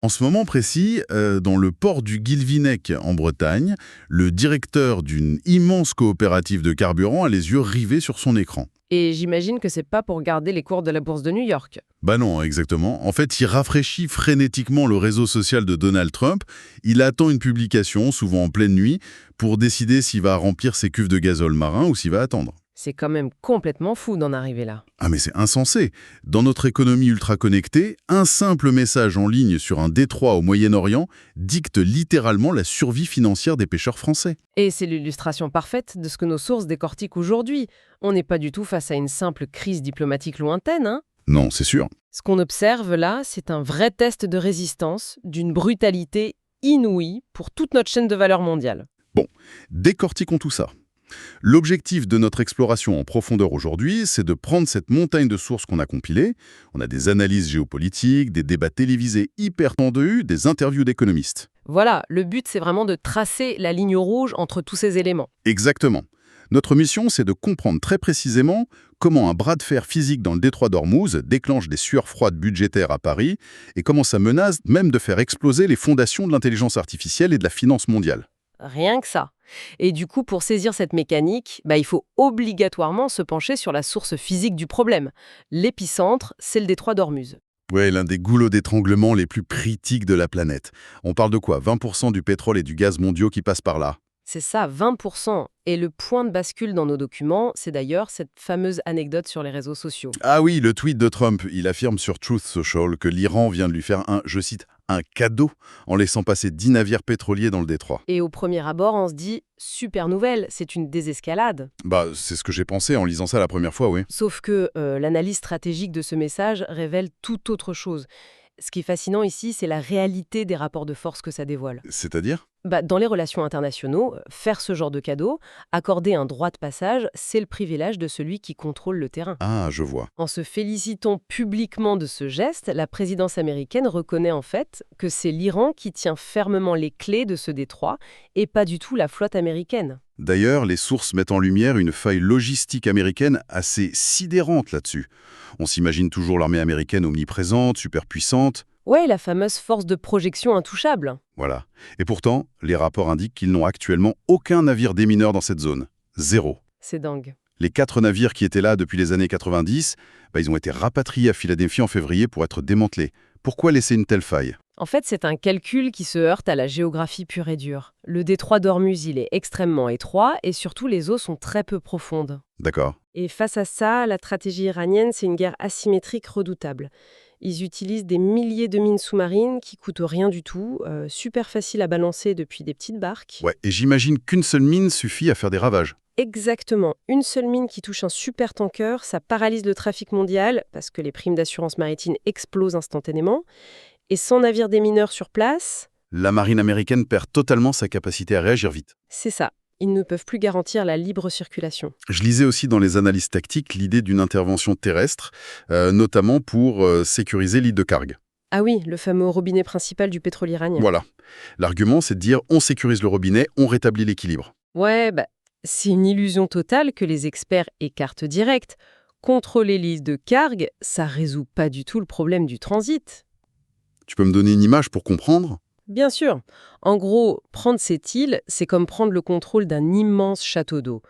En ce moment précis, dans le port du Guilvinec en Bretagne, le directeur d'une immense coopérative de carburant a les yeux rivés sur son écran. Et j'imagine que c'est pas pour garder les cours de la bourse de New York. Bah non, exactement. En fait, il rafraîchit frénétiquement le réseau social de Donald Trump. Il attend une publication, souvent en pleine nuit, pour décider s'il va remplir ses cuves de gazole marin ou s'il va attendre. C'est quand même complètement fou d'en arriver là. Ah mais c'est insensé. Dans notre économie ultra connectée, un simple message en ligne sur un détroit au Moyen-Orient dicte littéralement la survie financière des pêcheurs français. Et c'est l'illustration parfaite de ce que nos sources décortiquent aujourd'hui. On n'est pas du tout face à une simple crise diplomatique lointaine, hein. Non, c'est sûr. Ce qu'on observe là, c'est un vrai test de résistance, d'une brutalité inouïe pour toute notre chaîne de valeur mondiale. Bon, décortiquons tout ça. L'objectif de notre exploration en profondeur aujourd'hui, c'est de prendre cette montagne de sources qu'on a compilées. On a des analyses géopolitiques, des débats télévisés hyper tendus, des interviews d'économistes. Voilà, le but c'est vraiment de tracer la ligne rouge entre tous ces éléments. Exactement. Notre mission, c'est de comprendre très précisément comment un bras de fer physique dans le détroit d'Ormuz déclenche des sueurs froides budgétaires à Paris et comment ça menace même de faire exploser les fondations de l'intelligence artificielle et de la finance mondiale. Rien que ça. Et du coup, pour saisir cette mécanique, il faut obligatoirement se pencher sur la source physique du problème. L'épicentre, c'est le détroit d'Ormuz. Ouais, l'un des goulots d'étranglement les plus critiques de la planète. On parle de quoi? 20% du pétrole et du gaz mondiaux qui passent par là. C'est ça, 20%. Et le point de bascule dans nos documents, c'est d'ailleurs cette fameuse anecdote sur les réseaux sociaux. Ah oui, le tweet de Trump, il affirme sur Truth Social que l'Iran vient de lui faire un, je cite, un cadeau en laissant passer 10 navires pétroliers dans le détroit. Et au premier abord, on se dit, super nouvelle, c'est une désescalade. Bah, c'est ce que j'ai pensé en lisant ça la première fois, oui. Sauf que l'analyse stratégique de ce message révèle tout autre chose. Ce qui est fascinant ici, c'est la réalité des rapports de force que ça dévoile. C'est-à-dire? Dans les relations internationaux, faire ce genre de cadeau, accorder un droit de passage, c'est le privilège de celui qui contrôle le terrain. Ah, je vois. En se félicitant publiquement de ce geste, la présidence américaine reconnaît en fait que c'est l'Iran qui tient fermement les clés de ce détroit et pas du tout la flotte américaine. D'ailleurs, les sources mettent en lumière une faille logistique américaine assez sidérante là-dessus. On s'imagine toujours l'armée américaine omniprésente, superpuissante. Ouais, la fameuse force de projection intouchable. Voilà. Et pourtant, les rapports indiquent qu'ils n'ont actuellement aucun navire démineur dans cette zone. Zéro. C'est dingue. Les 4 navires qui étaient là depuis les années 90, ils ont été rapatriés à Philadelphie en février pour être démantelés. Pourquoi laisser une telle faille? En fait, c'est un calcul qui se heurte à la géographie pure et dure. Le détroit d'Ormuz, il est extrêmement étroit et surtout les eaux sont très peu profondes. D'accord. Et face à ça, la stratégie iranienne, c'est une guerre asymétrique redoutable. Ils utilisent des milliers de mines sous-marines qui coûtent rien du tout, super faciles à balancer depuis des petites barques. Ouais, et j'imagine qu'une seule mine suffit à faire des ravages. Exactement. Une seule mine qui touche un super tanker, ça paralyse le trafic mondial parce que les primes d'assurance maritime explosent instantanément. Et sans navire démineur sur place, La marine américaine perd totalement sa capacité à réagir vite. c'est ça. Ils ne peuvent plus garantir la libre circulation. Je lisais aussi dans les analyses tactiques l'idée d'une intervention terrestre, notamment pour sécuriser l'île de Karg. Ah oui, le fameux robinet principal du pétrole iranien. Voilà. L'argument, c'est de dire on sécurise le robinet, on rétablit l'équilibre. Ouais, c'est une illusion totale que les experts écartent direct. Contrôler l'île de Karg, ça résout pas du tout le problème du transit. Tu peux me donner une image pour comprendre? Bien sûr. En gros, prendre cette île, c'est comme prendre le contrôle d'un immense château d'eau.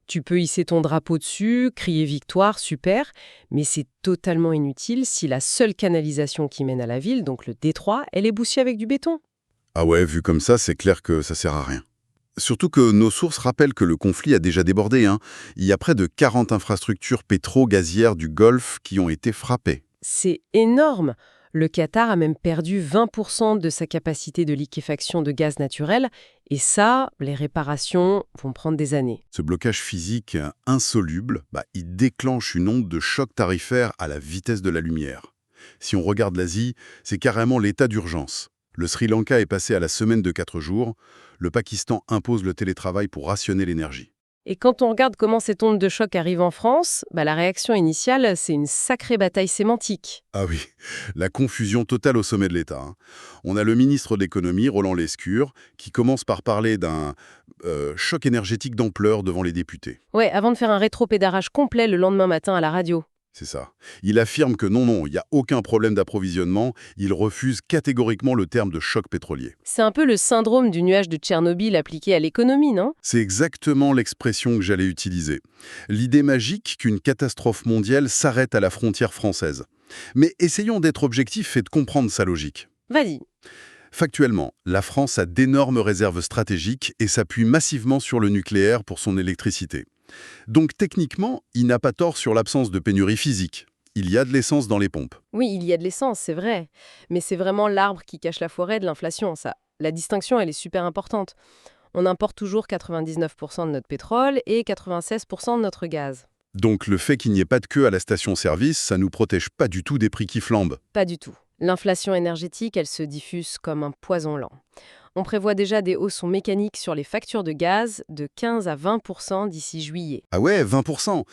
Tu peux hisser ton drapeau dessus, crier victoire, super, mais c'est totalement inutile si la seule canalisation qui mène à la ville, donc le détroit, elle est bouchée avec du béton. Ah ouais, vu comme ça, c'est clair que ça sert à rien. Surtout que nos sources rappellent que le conflit a déjà débordé, hein. Il y a près de 40 infrastructures pétro-gazières du Golfe qui ont été frappées. C'est énorme. Le Qatar a même perdu 20% de sa capacité de liquéfaction de gaz naturel, et ça, les réparations vont prendre des années. Ce blocage physique insoluble, il déclenche une onde de choc tarifaire à la vitesse de la lumière. Si on regarde l'Asie, c'est carrément l'état d'urgence. Le Sri Lanka est passé à la semaine de 4 jours. Le Pakistan impose le télétravail pour rationner l'énergie. Et quand on regarde comment cette onde de choc arrive en France, la réaction initiale, c'est une sacrée bataille sémantique. Ah oui, la confusion totale au sommet de l'État, hein. On a le ministre de l'économie, Roland Lescure, qui commence par parler d'un choc énergétique d'ampleur devant les députés. Ouais, avant de faire un rétropédalage complet le lendemain matin à la radio. C'est ça. Il affirme que non, il n'y a aucun problème d'approvisionnement. Il refuse catégoriquement le terme de choc pétrolier. C'est un peu le syndrome du nuage de Tchernobyl appliqué à l'économie, non? C'est exactement l'expression que j'allais utiliser. L'idée magique qu'une catastrophe mondiale s'arrête à la frontière française. Mais essayons d'être objectifs et de comprendre sa logique. Vas-y. Factuellement, la France a d'énormes réserves stratégiques et s'appuie massivement sur le nucléaire pour son électricité. Donc techniquement, il n'a pas tort sur l'absence de pénurie physique. Il y a de l'essence dans les pompes. Oui, il y a de l'essence, c'est vrai. Mais c'est vraiment l'arbre qui cache la forêt de l'inflation, ça. La distinction, elle est super importante. On importe toujours 99% de notre pétrole et 96% de notre gaz. Donc le fait qu'il n'y ait pas de queue à la station-service, ça nous protège pas du tout des prix qui flambent. Pas du tout. L'inflation énergétique, elle se diffuse comme un poison lent. On prévoit déjà des hausses mécaniques sur les factures de gaz de 15 à 20% d'ici juillet. Ah ouais, 20%.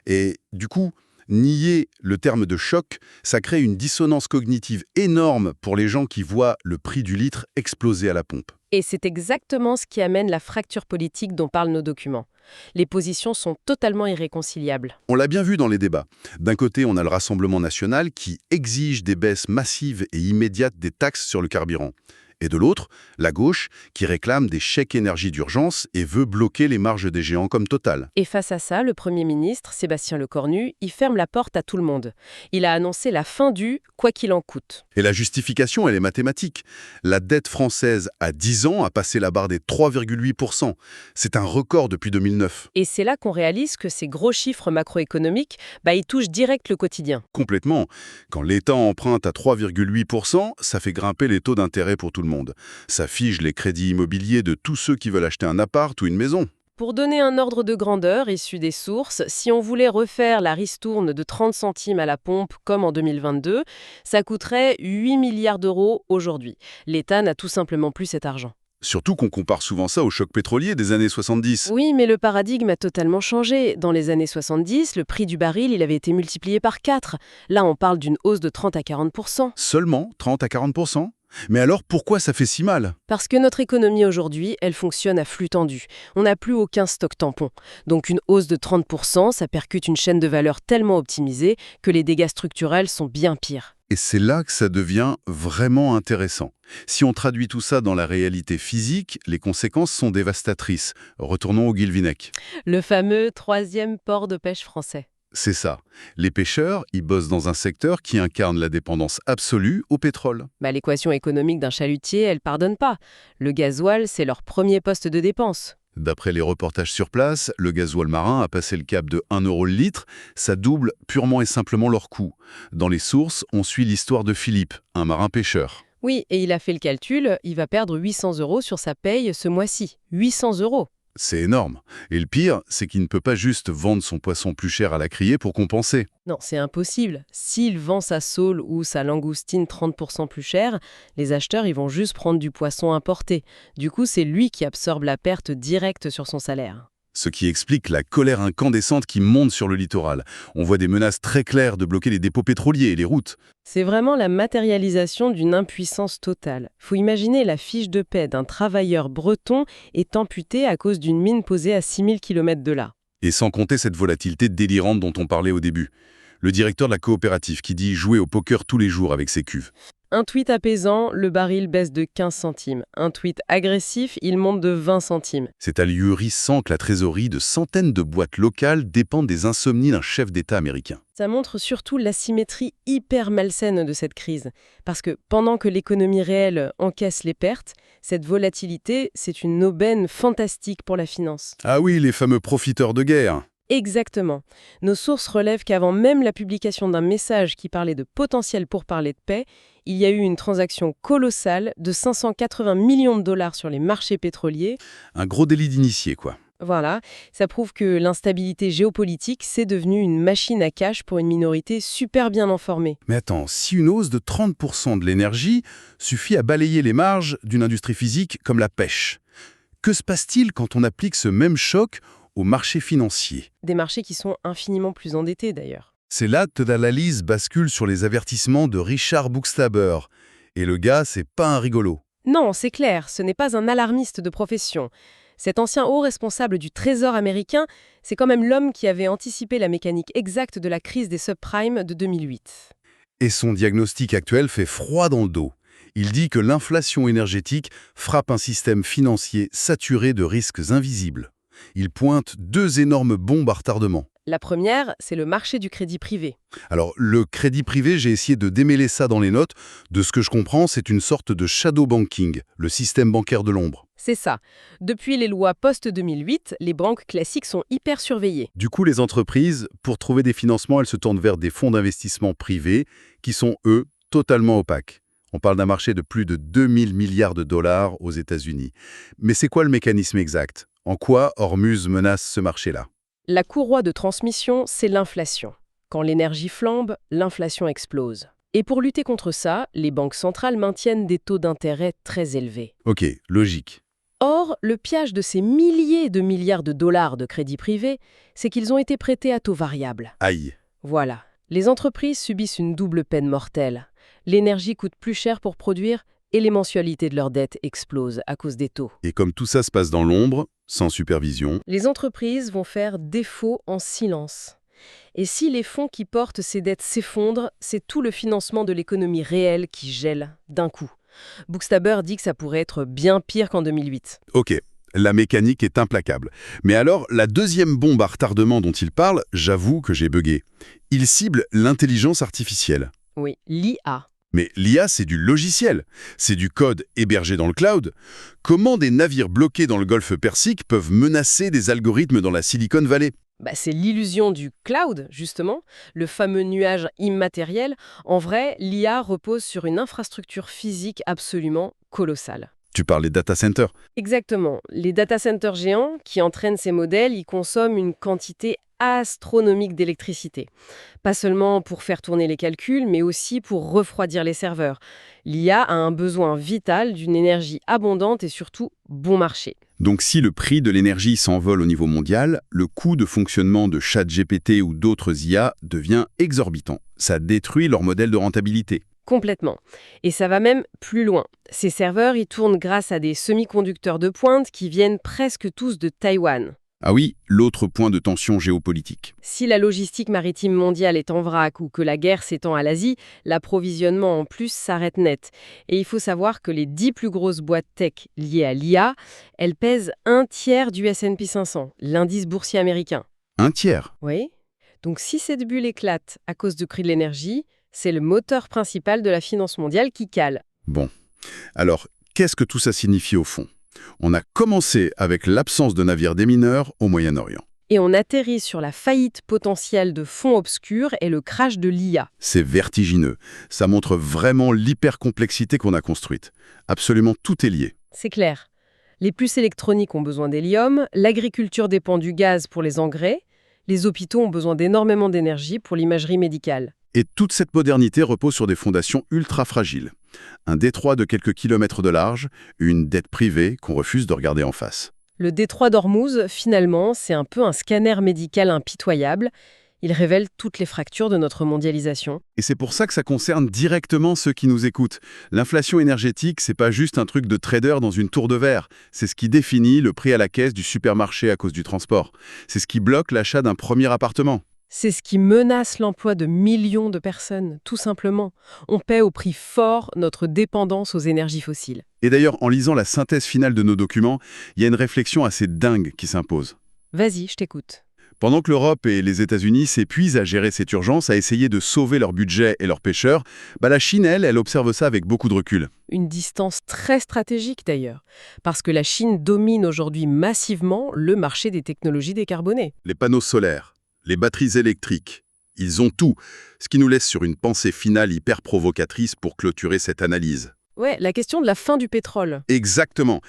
Et du coup, nier le terme de choc, ça crée une dissonance cognitive énorme pour les gens qui voient le prix du litre exploser à la pompe. Et c'est exactement ce qui amène la fracture politique dont parlent nos documents. Les positions sont totalement irréconciliables. On l'a bien vu dans les débats. D'un côté, on a le Rassemblement national qui exige des baisses massives et immédiates des taxes sur le carburant. Et de l'autre, la gauche qui réclame des chèques énergie d'urgence et veut bloquer les marges des géants comme Total. Et face à ça, le Premier ministre, Sébastien Lecornu, il ferme la porte à tout le monde. Il a annoncé la fin du « quoi qu'il en coûte ». Et la justification, elle est mathématique. La dette française, à 10 ans, a passé la barre des 3,8%. C'est un record depuis 2009. Et c'est là qu'on réalise que ces gros chiffres macroéconomiques, ils touchent direct le quotidien. Complètement. Quand l'État emprunte à 3,8%, ça fait grimper les taux d'intérêt pour tout le monde. Ça fige les crédits immobiliers de tous ceux qui veulent acheter un appart ou une maison. Pour donner un ordre de grandeur issu des sources, si on voulait refaire la ristourne de 30 centimes à la pompe comme en 2022, ça coûterait 8 milliards d'euros aujourd'hui. L'État n'a tout simplement plus cet argent. Surtout qu'on compare souvent ça au choc pétrolier des années 70. Oui, mais le paradigme a totalement changé. Dans les années 70, le prix du baril, il avait été multiplié par 4. Là, on parle d'une hausse de 30 à 40%. Seulement 30 à 40%. Mais alors, pourquoi ça fait si mal? Parce que notre économie aujourd'hui, elle fonctionne à flux tendu. On n'a plus aucun stock tampon. Donc une hausse de 30%, ça percute une chaîne de valeur tellement optimisée que les dégâts structurels sont bien pires. Et c'est là que ça devient vraiment intéressant. Si on traduit tout ça dans la réalité physique, les conséquences sont dévastatrices. Retournons au Guilvinec. Le fameux troisième port de pêche français. C'est ça. Les pêcheurs, ils bossent dans un secteur qui incarne la dépendance absolue au pétrole. L'équation économique d'un chalutier, elle pardonne pas. Le gasoil, c'est leur premier poste de dépense. D'après les reportages sur place, le gasoil marin a passé le cap de 1 euro le litre, ça double purement et simplement leur coût. Dans les sources, on suit l'histoire de Philippe, un marin pêcheur. Oui, et il a fait le calcul, il va perdre 800 euros sur sa paye ce mois-ci. 800 euros. C'est énorme. Et le pire, c'est qu'il ne peut pas juste vendre son poisson plus cher à la criée pour compenser. Non, c'est impossible. S'il vend sa saule ou sa langoustine 30% plus cher, les acheteurs ils vont juste prendre du poisson importé. Du coup, c'est lui qui absorbe la perte directe sur son salaire. Ce qui explique la colère incandescente qui monte sur le littoral. On voit des menaces très claires de bloquer les dépôts pétroliers et les routes. C'est vraiment la matérialisation d'une impuissance totale. Faut imaginer la fiche de paie d'un travailleur breton est amputée à cause d'une mine posée à 6000 km de là. Et sans compter cette volatilité délirante dont on parlait au début. Le directeur de la coopérative qui dit jouer au poker tous les jours avec ses cuves. Un tweet apaisant, le baril baisse de 15 centimes. Un tweet agressif, il monte de 20 centimes. C'est ahurissant que la trésorerie de centaines de boîtes locales dépendent des insomnies d'un chef d'État américain. Ça montre surtout l'asymétrie hyper malsaine de cette crise. Parce que pendant que l'économie réelle encaisse les pertes, cette volatilité, c'est une aubaine fantastique pour la finance. Ah oui, les fameux profiteurs de guerre. Exactement. Nos sources relèvent qu'avant même la publication d'un message qui parlait de potentiel pourparlers de paix, il y a eu une transaction colossale de 580 millions de dollars sur les marchés pétroliers. Un gros délit d'initié, quoi. Voilà, ça prouve que l'instabilité géopolitique, c'est devenu une machine à cash pour une minorité super bien informée. Mais attends, si une hausse de 30% de l'énergie suffit à balayer les marges d'une industrie physique comme la pêche, que se passe-t-il quand on applique ce même choc aux marchés financiers? Des marchés qui sont infiniment plus endettés d'ailleurs. C'est là que l'analyse bascule sur les avertissements de Richard Buchstaber. Et le gars, c'est pas un rigolo. Non, c'est clair, ce n'est pas un alarmiste de profession. Cet ancien haut responsable du Trésor américain, c'est quand même l'homme qui avait anticipé la mécanique exacte de la crise des subprimes de 2008. Et son diagnostic actuel fait froid dans le dos. Il dit que l'inflation énergétique frappe un système financier saturé de risques invisibles. Il pointe deux énormes bombes à retardement. La première, c'est le marché du crédit privé. Alors, le crédit privé, j'ai essayé de démêler ça dans les notes. De ce que je comprends, c'est une sorte de shadow banking, le système bancaire de l'ombre. C'est ça. Depuis les lois post-2008, les banques classiques sont hyper surveillées. Du coup, les entreprises, pour trouver des financements, elles se tournent vers des fonds d'investissement privés qui sont, eux, totalement opaques. On parle d'un marché de plus de 2000 milliards de dollars aux États-Unis. Mais c'est quoi le mécanisme exact? En quoi Hormuz menace ce marché-là? La courroie de transmission, c'est l'inflation. Quand l'énergie flambe, l'inflation explose. Et pour lutter contre ça, les banques centrales maintiennent des taux d'intérêt très élevés. Ok, logique. Or, le piège de ces milliers de milliards de dollars de crédits privés, c'est qu'ils ont été prêtés à taux variable. Aïe. Voilà. Les entreprises subissent une double peine mortelle. L'énergie coûte plus cher pour produire et les mensualités de leurs dettes explosent à cause des taux. Et comme tout ça se passe dans l'ombre, sans supervision, Les entreprises vont faire défaut en silence. Et si les fonds qui portent ces dettes s'effondrent, c'est tout le financement de l'économie réelle qui gèle d'un coup. Bookstaber dit que ça pourrait être bien pire qu'en 2008. ok, la mécanique est implacable. Mais alors, la deuxième bombe à retardement dont il parle, j'avoue que j'ai bugué. Il cible l'intelligence artificielle. Oui, l'IA. Mais l'IA, c'est du logiciel, c'est du code hébergé dans le cloud. Comment des navires bloqués dans le golfe Persique peuvent menacer des algorithmes dans la Silicon Valley? C'est l'illusion du cloud, justement, le fameux nuage immatériel. En vrai, l'IA repose sur une infrastructure physique absolument colossale. Tu parles des data centers. Exactement. Les data centers géants qui entraînent ces modèles, ils consomment une quantité astronomique d'électricité. Pas seulement pour faire tourner les calculs, mais aussi pour refroidir les serveurs. L'IA a un besoin vital d'une énergie abondante et surtout bon marché. Donc si le prix de l'énergie s'envole au niveau mondial, le coût de fonctionnement de ChatGPT ou d'autres IA devient exorbitant. Ça détruit leur modèle de rentabilité. Complètement. Et ça va même plus loin. Ces serveurs, ils tournent grâce à des semi-conducteurs de pointe qui viennent presque tous de Taïwan. Ah oui, l'autre point de tension géopolitique. Si la logistique maritime mondiale est en vrac ou que la guerre s'étend à l'Asie, l'approvisionnement en plus s'arrête net. Et il faut savoir que les 10 plus grosses boîtes tech liées à l'IA, elles pèsent un tiers du S&P 500, l'indice boursier américain. Un tiers. Oui. Donc si cette bulle éclate à cause du prix de l'énergie, c'est le moteur principal de la finance mondiale qui cale. Bon. Alors, qu'est-ce que tout ça signifie au fond? On a commencé avec l'absence de navires démineurs au Moyen-Orient. Et on atterrit sur la faillite potentielle de fonds obscurs et le crash de l'IA. C'est vertigineux. Ça montre vraiment l'hypercomplexité qu'on a construite. Absolument tout est lié. C'est clair. Les puces électroniques ont besoin d'hélium, l'agriculture dépend du gaz pour les engrais, les hôpitaux ont besoin d'énormément d'énergie pour l'imagerie médicale. Et toute cette modernité repose sur des fondations ultra fragiles. Un détroit de quelques kilomètres de large, une dette privée qu'on refuse de regarder en face. Le détroit d'Ormuz, finalement, c'est un peu un scanner médical impitoyable. Il révèle toutes les fractures de notre mondialisation. Et c'est pour ça que ça concerne directement ceux qui nous écoutent. L'inflation énergétique, c'est pas juste un truc de trader dans une tour de verre. C'est ce qui définit le prix à la caisse du supermarché à cause du transport. C'est ce qui bloque l'achat d'un premier appartement. C'est ce qui menace l'emploi de millions de personnes, tout simplement. On paie au prix fort notre dépendance aux énergies fossiles. Et d'ailleurs, en lisant la synthèse finale de nos documents, il y a une réflexion assez dingue qui s'impose. Vas-y, je t'écoute. Pendant que l'Europe et les États-Unis s'épuisent à gérer cette urgence, à essayer de sauver leur budget et leurs pêcheurs, la Chine, elle observe ça avec beaucoup de recul. Une distance très stratégique d'ailleurs, parce que la Chine domine aujourd'hui massivement le marché des technologies décarbonées. Les panneaux solaires, les batteries électriques, ils ont tout, ce qui nous laisse sur une pensée finale hyper provocatrice pour clôturer cette analyse. Ouais, la question de la fin du pétrole. Exactement.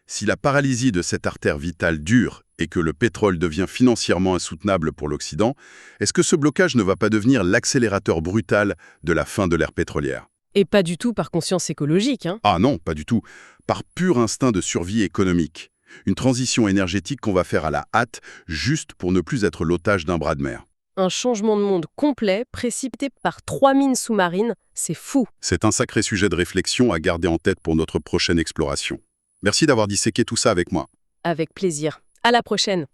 Si la paralysie de cette artère vitale dure et que le pétrole devient financièrement insoutenable pour l'Occident, est-ce que ce blocage ne va pas devenir l'accélérateur brutal de la fin de l'ère pétrolière? Et pas du tout par conscience écologique, hein. Ah non, pas du tout. Par pur instinct de survie économique. Une transition énergétique qu'on va faire à la hâte, juste pour ne plus être l'otage d'un bras de mer. Un changement de monde complet, précipité par 3 mines sous-marines, c'est fou. C'est un sacré sujet de réflexion à garder en tête pour notre prochaine exploration. Merci d'avoir disséqué tout ça avec moi. Avec plaisir. À la prochaine.